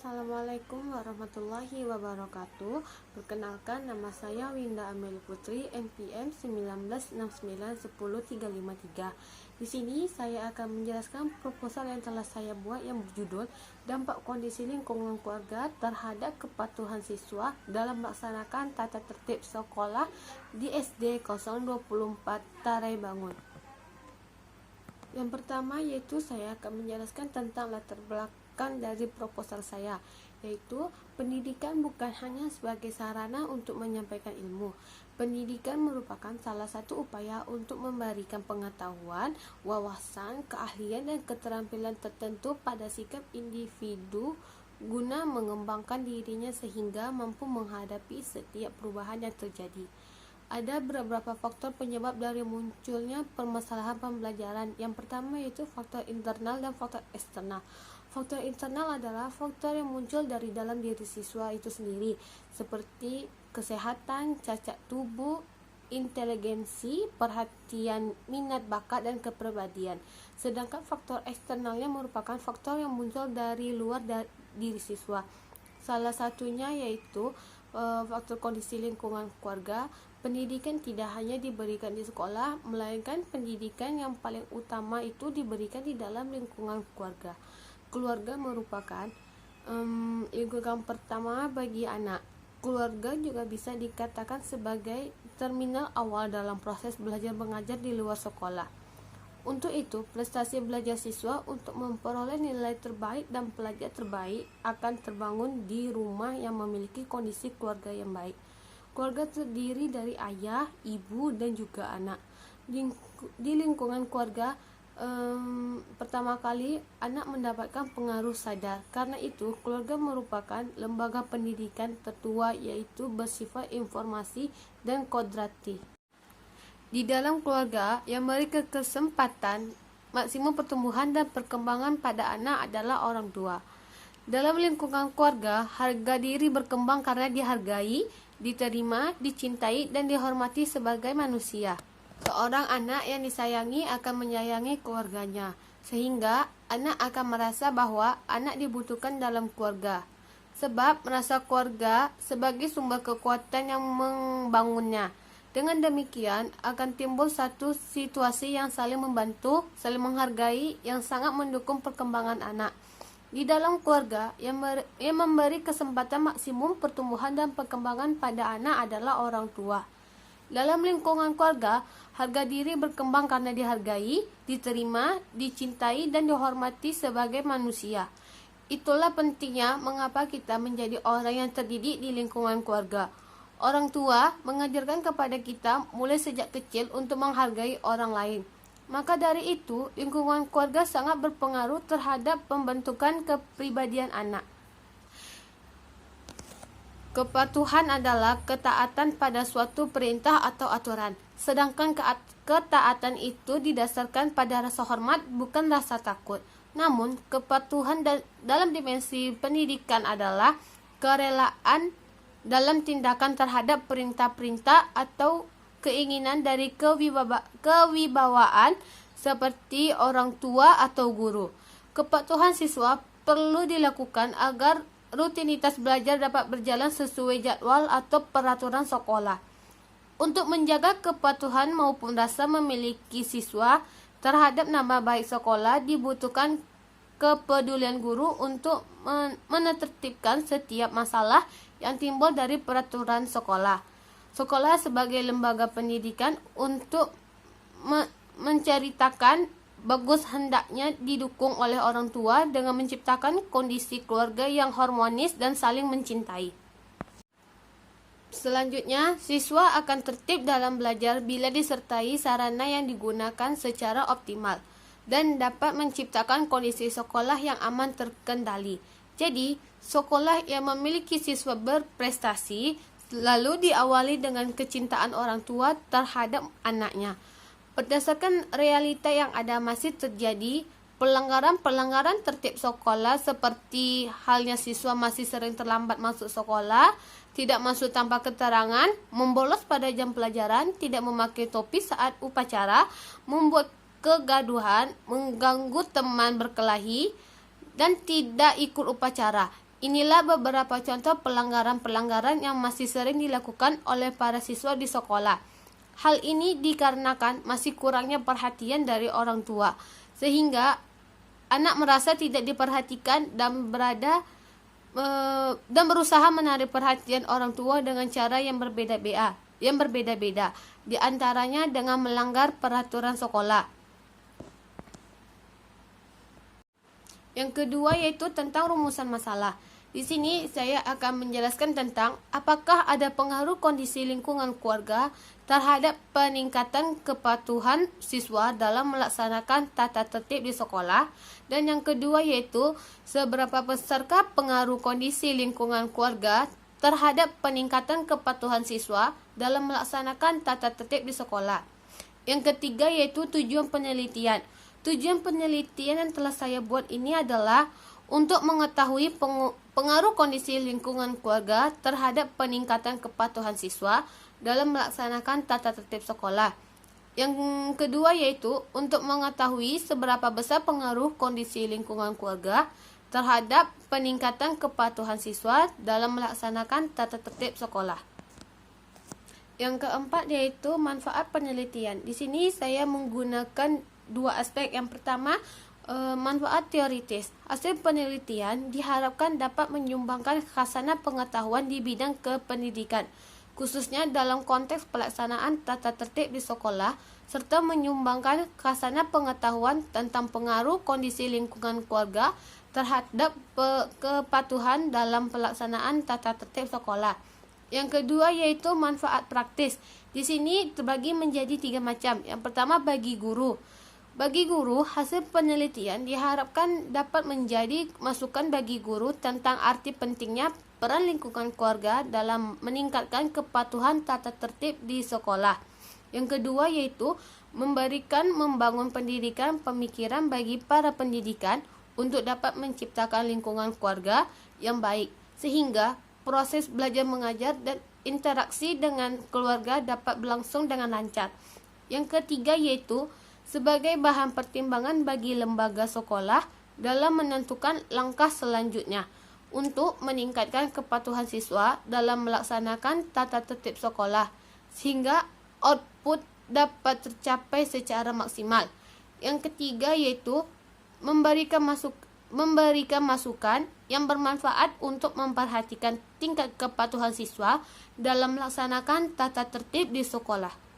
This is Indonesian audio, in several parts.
Assalamualaikum warahmatullahi wabarakatuh. Perkenalkan, nama saya Winda Amelie Putri, NPM 19691053. Di sini saya akan menjelaskan proposal yang telah saya buat yang berjudul Dampak Kondisi Lingkungan Keluarga Terhadap Kepatuhan Siswa dalam Melaksanakan Tata Tertib Sekolah di SD 024 Tarai Bangun. Yang pertama yaitu saya akan menjelaskan tentang latar belakang dari proposal saya, yaitu pendidikan bukan hanya sebagai sarana untuk menyampaikan ilmu. Pendidikan merupakan salah satu upaya untuk memberikan pengetahuan, wawasan, keahlian, dan keterampilan tertentu pada sikap individu guna mengembangkan dirinya sehingga mampu menghadapi setiap perubahan yang terjadi. Ada beberapa faktor penyebab dari munculnya permasalahan pembelajaran. Yang pertama yaitu faktor internal dan faktor eksternal. Faktor internal adalah faktor yang muncul dari dalam diri siswa itu sendiri, seperti kesehatan, cacat tubuh, inteligensi, perhatian, minat bakat, dan kepribadian. Sedangkan faktor eksternalnya merupakan faktor yang muncul dari luar diri siswa. Salah satunya yaitu faktor kondisi lingkungan keluarga. Pendidikan tidak hanya diberikan di sekolah, melainkan pendidikan yang paling utama itu diberikan di dalam lingkungan keluarga. Keluarga merupakan lingkungan pertama bagi anak. Keluarga juga bisa dikatakan sebagai terminal awal dalam proses belajar mengajar di luar sekolah. Untuk itu, prestasi belajar siswa untuk memperoleh nilai terbaik dan pelajar terbaik akan terbangun di rumah yang memiliki kondisi keluarga yang baik. Keluarga terdiri dari ayah, ibu, dan juga anak. Di lingkungan keluarga, pertama kali anak mendapatkan pengaruh sadar. Karena itu, keluarga merupakan lembaga pendidikan tertua yaitu bersifat informasi dan kodrati. Di dalam keluarga yang memberi kesempatan maksimum pertumbuhan dan perkembangan pada anak adalah orang tua. Dalam lingkungan keluarga, harga diri berkembang karena dihargai, diterima, dicintai, dan dihormati sebagai manusia. Seorang anak yang disayangi akan menyayangi keluarganya, sehingga anak akan merasa bahwa anak dibutuhkan dalam keluarga, sebab merasa keluarga sebagai sumber kekuatan yang membangunnya. Dengan demikian, akan timbul satu situasi yang saling membantu, saling menghargai, yang sangat mendukung perkembangan anak. Di dalam keluarga, yang memberi kesempatan maksimum pertumbuhan dan perkembangan pada anak adalah orang tua. Dalam lingkungan keluarga, harga diri berkembang karena dihargai, diterima, dicintai, dan dihormati sebagai manusia. Itulah pentingnya mengapa kita menjadi orang yang terdidik di lingkungan keluarga. Orang tua mengajarkan kepada kita mulai sejak kecil untuk menghargai orang lain. Maka dari itu, lingkungan keluarga sangat berpengaruh terhadap pembentukan kepribadian anak. Kepatuhan adalah ketaatan pada suatu perintah atau aturan. Sedangkan ketaatan itu didasarkan pada rasa hormat, bukan rasa takut. Namun, kepatuhan dalam dimensi pendidikan adalah kerelaan dalam tindakan terhadap perintah-perintah atau keinginan dari kewibawaan seperti orang tua atau guru. Kepatuhan siswa perlu dilakukan agar rutinitas belajar dapat berjalan sesuai jadwal atau peraturan sekolah. Untuk menjaga kepatuhan maupun rasa memiliki siswa terhadap nama baik sekolah, dibutuhkan kepedulian guru untuk menertibkan setiap masalah yang timbul dari peraturan sekolah. Sekolah sebagai lembaga pendidikan untuk menceritakan bagus hendaknya didukung oleh orang tua dengan menciptakan kondisi keluarga yang harmonis dan saling mencintai. Selanjutnya, siswa akan tertib dalam belajar bila disertai sarana yang digunakan secara optimal dan dapat menciptakan kondisi sekolah yang aman terkendali. Jadi, sekolah yang memiliki siswa berprestasi lalu diawali dengan kecintaan orang tua terhadap anaknya. Berdasarkan realita yang ada, masih terjadi pelanggaran-pelanggaran tertib sekolah seperti halnya siswa masih sering terlambat masuk sekolah, tidak masuk tanpa keterangan, membolos pada jam pelajaran, tidak memakai topi saat upacara, membuat kegaduhan, mengganggu teman berkelahi, dan tidak ikut upacara. Inilah beberapa contoh pelanggaran-pelanggaran yang masih sering dilakukan oleh para siswa di sekolah. Hal ini dikarenakan masih kurangnya perhatian dari orang tua, sehingga anak merasa tidak diperhatikan dan berusaha menarik perhatian orang tua dengan cara yang berbeda-beda, di antaranya dengan melanggar peraturan sekolah. Yang kedua yaitu tentang rumusan masalah. Di sini saya akan menjelaskan tentang apakah ada pengaruh kondisi lingkungan keluarga terhadap peningkatan kepatuhan siswa dalam melaksanakan tata tertib di sekolah. Dan yang kedua yaitu seberapa besarkah pengaruh kondisi lingkungan keluarga terhadap peningkatan kepatuhan siswa dalam melaksanakan tata tertib di sekolah. Yang ketiga yaitu tujuan penelitian. Tujuan penelitian yang telah saya buat ini adalah untuk mengetahui pengaruh kondisi lingkungan keluarga terhadap peningkatan kepatuhan siswa dalam melaksanakan tata tertib sekolah. Yang kedua yaitu untuk mengetahui seberapa besar pengaruh kondisi lingkungan keluarga terhadap peningkatan kepatuhan siswa dalam melaksanakan tata tertib sekolah. Yang keempat yaitu manfaat penelitian. Di sini saya menggunakan dua aspek. Yang pertama, manfaat teoritis. Hasil penelitian diharapkan dapat menyumbangkan khasanah pengetahuan di bidang kependidikan, khususnya dalam konteks pelaksanaan tata tertib di sekolah, serta menyumbangkan khasanah pengetahuan tentang pengaruh kondisi lingkungan keluarga terhadap kepatuhan dalam pelaksanaan tata tertib sekolah. Yang kedua yaitu manfaat praktis. Di sini terbagi menjadi 3 macam. Yang pertama bagi guru. Bagi guru, hasil penelitian diharapkan dapat menjadi masukan bagi guru tentang arti pentingnya peran lingkungan keluarga dalam meningkatkan kepatuhan tata tertib di sekolah. Yang kedua yaitu membangun pendidikan pemikiran bagi para pendidikan untuk dapat menciptakan lingkungan keluarga yang baik, sehingga proses belajar mengajar dan interaksi dengan keluarga dapat berlangsung dengan lancar. Yang ketiga yaitu sebagai bahan pertimbangan bagi lembaga sekolah dalam menentukan langkah selanjutnya untuk meningkatkan kepatuhan siswa dalam melaksanakan tata tertib sekolah, sehingga output dapat tercapai secara maksimal. Yang ketiga yaitu memberikan masukan yang bermanfaat untuk memperhatikan tingkat kepatuhan siswa dalam melaksanakan tata tertib di sekolah.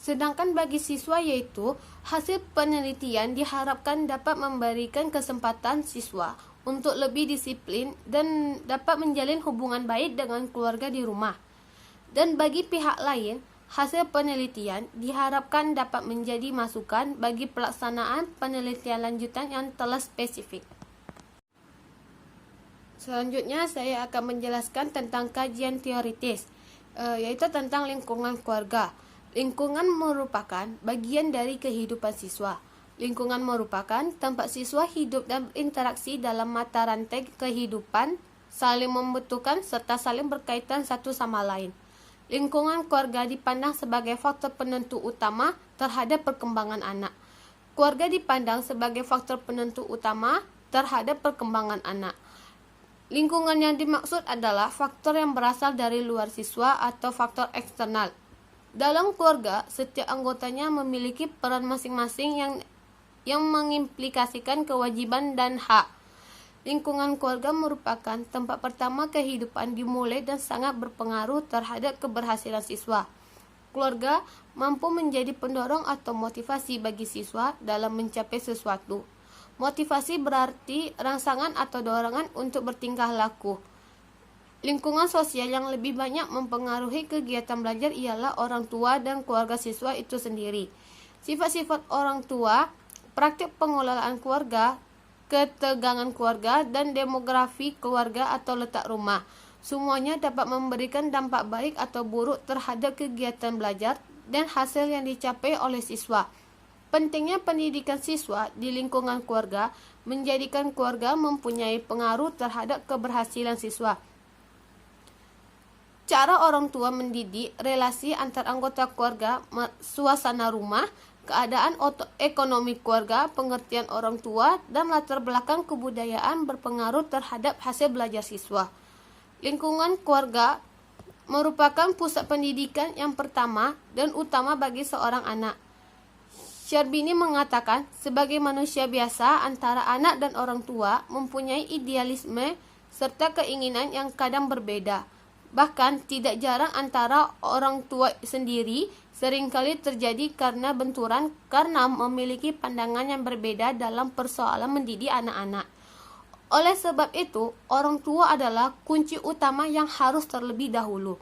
Sedangkan bagi siswa yaitu hasil penelitian diharapkan dapat memberikan kesempatan siswa untuk lebih disiplin dan dapat menjalin hubungan baik dengan keluarga di rumah. Dan bagi pihak lain, hasil penelitian diharapkan dapat menjadi masukan bagi pelaksanaan penelitian lanjutan yang telah spesifik. Selanjutnya saya akan menjelaskan tentang kajian teoritis, yaitu tentang lingkungan keluarga. Lingkungan merupakan bagian dari kehidupan siswa. Lingkungan merupakan tempat siswa hidup dan berinteraksi dalam mata rantai kehidupan, saling membutuhkan serta saling berkaitan satu sama lain. Lingkungan keluarga dipandang sebagai faktor penentu utama terhadap perkembangan anak. Keluarga dipandang sebagai faktor penentu utama terhadap perkembangan anak. Lingkungan yang dimaksud adalah faktor yang berasal dari luar siswa atau faktor eksternal. Dalam keluarga, setiap anggotanya memiliki peran masing-masing yang mengimplikasikan kewajiban dan hak. Lingkungan keluarga merupakan tempat pertama kehidupan dimulai dan sangat berpengaruh terhadap keberhasilan siswa. Keluarga mampu menjadi pendorong atau motivasi bagi siswa dalam mencapai sesuatu. Motivasi berarti rangsangan atau dorongan untuk bertingkah laku. Lingkungan sosial yang lebih banyak mempengaruhi kegiatan belajar ialah orang tua dan keluarga siswa itu sendiri. Sifat-sifat orang tua, praktik pengelolaan keluarga, ketegangan keluarga, dan demografi keluarga atau letak rumah, semuanya dapat memberikan dampak baik atau buruk terhadap kegiatan belajar dan hasil yang dicapai oleh siswa. Pentingnya pendidikan siswa di lingkungan keluarga menjadikan keluarga mempunyai pengaruh terhadap keberhasilan siswa. Cara orang tua mendidik, relasi antar anggota keluarga, suasana rumah, keadaan ekonomi keluarga, pengertian orang tua, dan latar belakang kebudayaan berpengaruh terhadap hasil belajar siswa. Lingkungan keluarga merupakan pusat pendidikan yang pertama dan utama bagi seorang anak. Syarbini mengatakan, sebagai manusia biasa, antara anak dan orang tua mempunyai idealisme serta keinginan yang kadang berbeda. Bahkan tidak jarang antara orang tua sendiri seringkali terjadi karena benturan karena memiliki pandangan yang berbeda dalam persoalan mendidik anak-anak. Oleh sebab itu, orang tua adalah kunci utama yang harus terlebih dahulu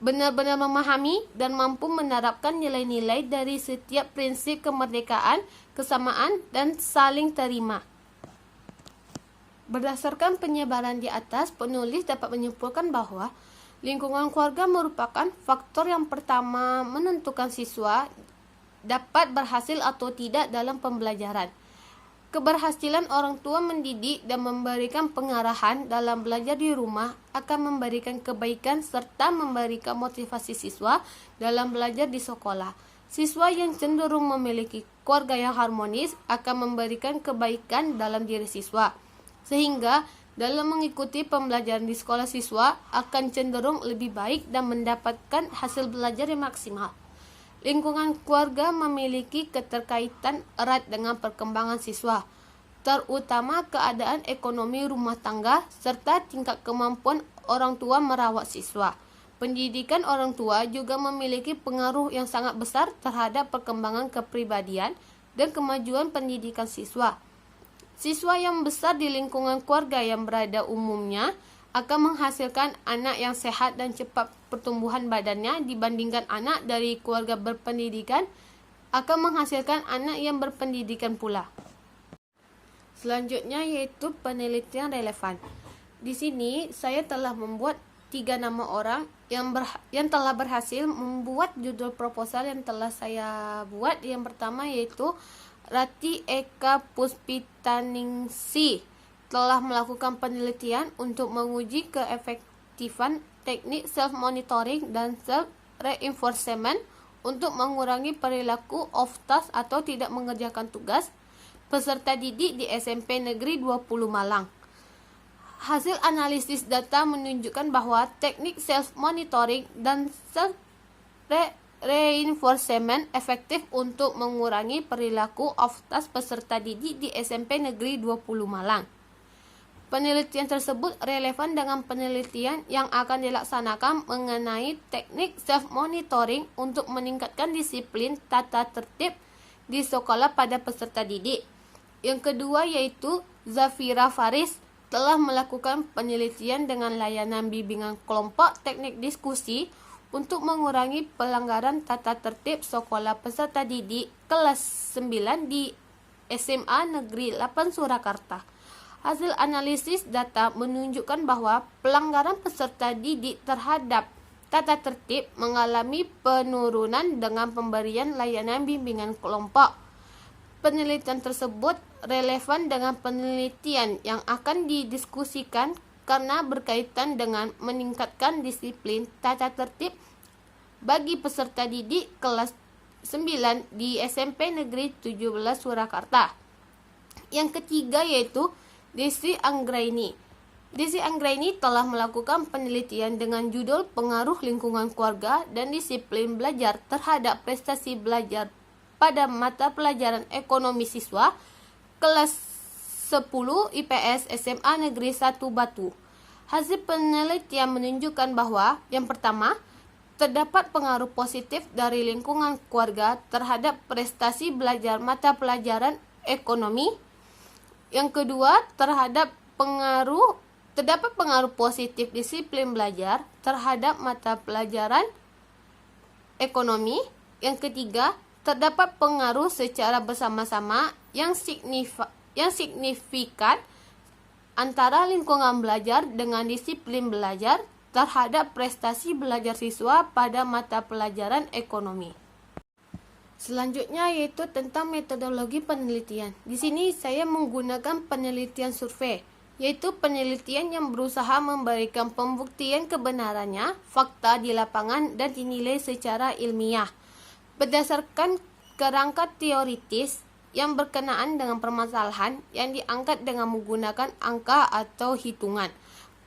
benar-benar memahami dan mampu menerapkan nilai-nilai dari setiap prinsip kemerdekaan, kesamaan, dan saling terima. Berdasarkan penyebaran di atas, penulis dapat menyimpulkan bahwa lingkungan keluarga merupakan faktor yang pertama menentukan siswa dapat berhasil atau tidak dalam pembelajaran. Keberhasilan orang tua mendidik dan memberikan pengarahan dalam belajar di rumah akan memberikan kebaikan serta memberikan motivasi siswa dalam belajar di sekolah. Siswa yang cenderung memiliki keluarga yang harmonis akan memberikan kebaikan dalam diri siswa, sehingga dalam mengikuti pembelajaran di sekolah siswa akan cenderung lebih baik dan mendapatkan hasil belajar yang maksimal. Lingkungan keluarga memiliki keterkaitan erat dengan perkembangan siswa, terutama keadaan ekonomi rumah tangga serta tingkat kemampuan orang tua merawat siswa. Pendidikan orang tua juga memiliki pengaruh yang sangat besar terhadap perkembangan kepribadian dan kemajuan pendidikan siswa. Siswa yang besar di lingkungan keluarga yang berada umumnya akan menghasilkan anak yang sehat dan cepat pertumbuhan badannya dibandingkan anak dari keluarga berpendidikan akan menghasilkan anak yang berpendidikan pula. Selanjutnya yaitu penelitian relevan. Di sini saya telah membuat 3 nama orang yang telah berhasil membuat judul proposal yang telah saya buat. Yang pertama yaitu Rati Eka Puspitaningsih telah melakukan penelitian untuk menguji keefektifan teknik self-monitoring dan self-reinforcement untuk mengurangi perilaku off-task atau tidak mengerjakan tugas peserta didik di SMP Negeri 20 Malang. Hasil analisis data menunjukkan bahwa teknik self-monitoring dan self-reinforcement efektif untuk mengurangi perilaku off-task peserta didik di SMP Negeri 20 Malang. Penelitian tersebut relevan dengan penelitian yang akan dilaksanakan mengenai teknik self-monitoring untuk meningkatkan disiplin tata tertib di sekolah pada peserta didik. Yang kedua yaitu Zafira Faris telah melakukan penelitian dengan layanan bimbingan kelompok teknik diskusi untuk mengurangi pelanggaran tata tertib sekolah peserta didik kelas 9 di SMA Negeri 8 Surakarta. Hasil analisis data menunjukkan bahwa pelanggaran peserta didik terhadap tata tertib mengalami penurunan dengan pemberian layanan bimbingan kelompok. Penelitian tersebut relevan dengan penelitian yang akan didiskusikan karena berkaitan dengan meningkatkan disiplin tata tertib bagi peserta didik kelas 9 di SMP Negeri 17 Surakarta. Yang ketiga yaitu Desi Anggraini. Desi Anggraini telah melakukan penelitian dengan judul Pengaruh Lingkungan Keluarga dan Disiplin Belajar terhadap Prestasi Belajar pada mata pelajaran ekonomi siswa kelas 10 IPS SMA Negeri 1 Batu. Hasil penelitian menunjukkan bahwa yang pertama, terdapat pengaruh positif dari lingkungan keluarga terhadap prestasi belajar mata pelajaran ekonomi. Yang kedua, terdapat pengaruh positif disiplin belajar terhadap mata pelajaran ekonomi. Yang ketiga, terdapat pengaruh secara bersama-sama yang signifikan antara lingkungan belajar dengan disiplin belajar terhadap prestasi belajar siswa pada mata pelajaran ekonomi. Selanjutnya yaitu tentang metodologi penelitian. Di sini saya menggunakan penelitian survei, yaitu penelitian yang berusaha memberikan pembuktian kebenarannya, fakta di lapangan dan dinilai secara ilmiah. Berdasarkan kerangka teoritis yang berkenaan dengan permasalahan yang diangkat dengan menggunakan angka atau hitungan.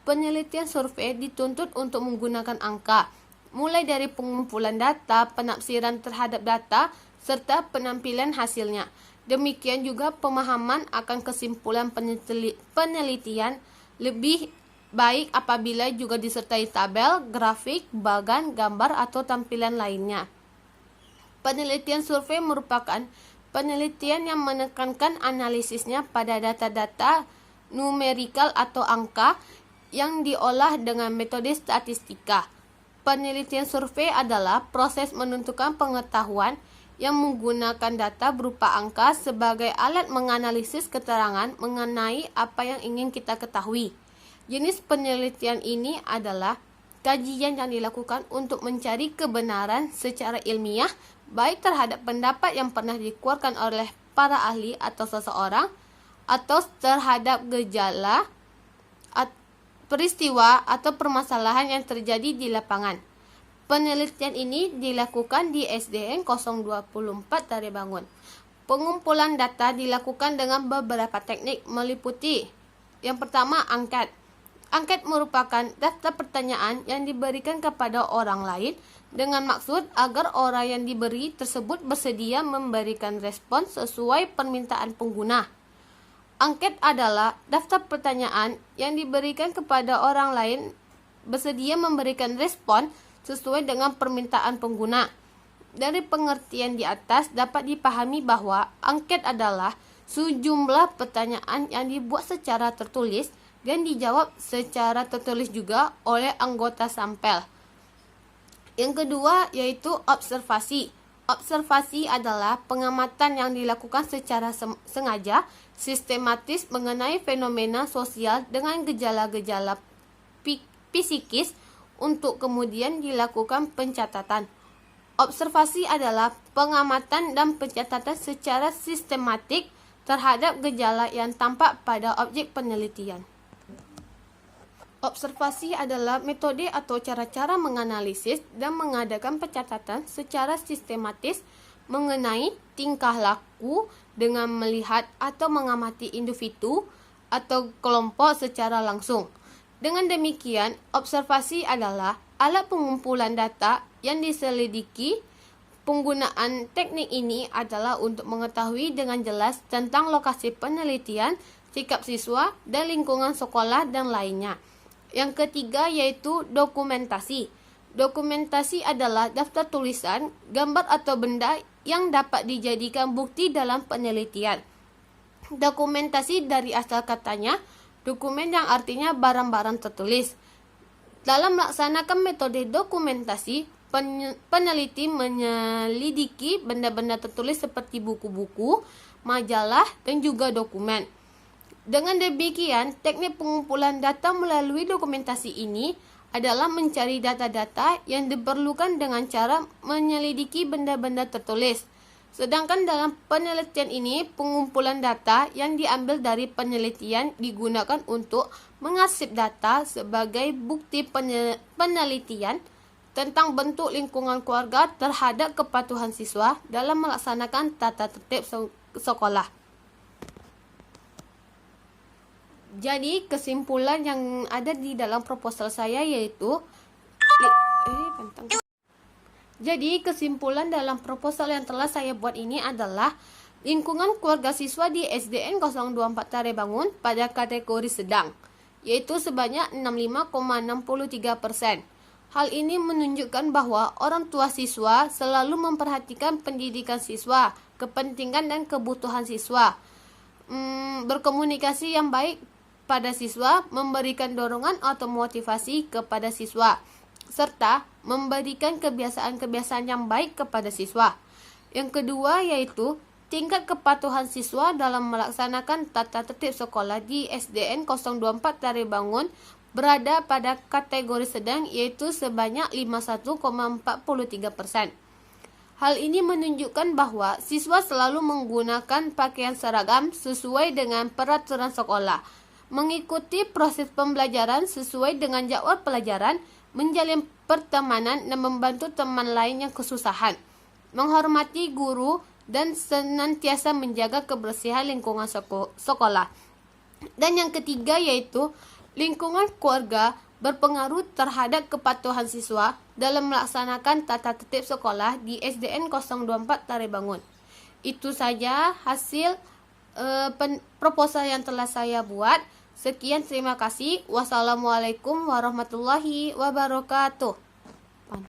Penelitian survei dituntut untuk menggunakan angka, mulai dari pengumpulan data, penafsiran terhadap data, serta penampilan hasilnya. Demikian juga pemahaman akan kesimpulan penelitian lebih baik apabila juga disertai tabel, grafik, bagan, gambar, atau tampilan lainnya. Penelitian survei merupakan penelitian yang menekankan analisisnya pada data-data numerikal atau angka yang diolah dengan metode statistika. Penelitian survei adalah proses menentukan pengetahuan yang menggunakan data berupa angka sebagai alat menganalisis keterangan mengenai apa yang ingin kita ketahui. Jenis penelitian ini adalah kajian yang dilakukan untuk mencari kebenaran secara ilmiah, baik terhadap pendapat yang pernah dikeluarkan oleh para ahli atau seseorang, atau terhadap gejala, peristiwa, atau permasalahan yang terjadi di lapangan. Penelitian ini dilakukan di SDN 024 Tarebangun. Pengumpulan data dilakukan dengan beberapa teknik meliputi: yang pertama, angket. Angket merupakan daftar pertanyaan yang diberikan kepada orang lain dengan maksud agar orang yang diberi tersebut bersedia memberikan respon sesuai permintaan pengguna. Angket adalah daftar pertanyaan yang diberikan kepada orang lain bersedia memberikan respon sesuai dengan permintaan pengguna. Dari pengertian di atas dapat dipahami bahwa angket adalah sejumlah pertanyaan yang dibuat secara tertulis dan dijawab secara tertulis juga oleh anggota sampel. Yang kedua yaitu observasi. Observasi adalah pengamatan yang dilakukan secara sengaja, sistematis mengenai fenomena sosial dengan gejala-gejala psikis untuk kemudian dilakukan pencatatan. Observasi adalah pengamatan dan pencatatan secara sistematik terhadap gejala yang tampak pada objek penelitian. Observasi adalah metode atau cara-cara menganalisis dan mengadakan pencatatan secara sistematis mengenai tingkah laku dengan melihat atau mengamati individu atau kelompok secara langsung. Dengan demikian, observasi adalah alat pengumpulan data yang diselidiki. Penggunaan teknik ini adalah untuk mengetahui dengan jelas tentang lokasi penelitian, sikap siswa, dan lingkungan sekolah dan lainnya. Yang ketiga yaitu dokumentasi. Dokumentasi adalah daftar tulisan, gambar atau benda yang dapat dijadikan bukti dalam penelitian. Dokumentasi dari asal katanya, dokumen yang artinya barang-barang tertulis. Dalam melaksanakan metode dokumentasi, peneliti menyelidiki benda-benda tertulis seperti buku-buku, majalah, dan juga dokumen. Dengan demikian, teknik pengumpulan data melalui dokumentasi ini adalah mencari data-data yang diperlukan dengan cara menyelidiki benda-benda tertulis. Sedangkan dalam penelitian ini, pengumpulan data yang diambil dari penelitian digunakan untuk mengasip data sebagai bukti penelitian tentang bentuk lingkungan keluarga terhadap kepatuhan siswa dalam melaksanakan tata tertib sekolah. Jadi kesimpulan yang ada di dalam proposal saya yaitu Jadi kesimpulan dalam proposal yang telah saya buat ini adalah lingkungan keluarga siswa di SDN 024 Tarebangun pada kategori sedang, yaitu sebanyak 65,63%. Hal ini menunjukkan bahwa orang tua siswa selalu memperhatikan pendidikan siswa, kepentingan dan kebutuhan siswa, berkomunikasi yang baik pada siswa, memberikan dorongan atau motivasi kepada siswa, serta memberikan kebiasaan-kebiasaan yang baik kepada siswa. Yang kedua yaitu tingkat kepatuhan siswa dalam melaksanakan tata tertib sekolah di SDN 024 Tarebangun berada pada kategori sedang, yaitu sebanyak 51,43%. Hal ini menunjukkan bahwa siswa selalu menggunakan pakaian seragam sesuai dengan peraturan sekolah, mengikuti proses pembelajaran sesuai dengan jadwal pelajaran, menjalin pertemanan dan membantu teman lain yang kesusahan, menghormati guru dan senantiasa menjaga kebersihan lingkungan sekolah. Dan yang ketiga yaitu lingkungan keluarga berpengaruh terhadap kepatuhan siswa dalam melaksanakan tata tertib sekolah di SDN 024 Tarebangun. Itu saja hasil proposal yang telah saya buat. Sekian, terima kasih. Wassalamualaikum warahmatullahi wabarakatuh.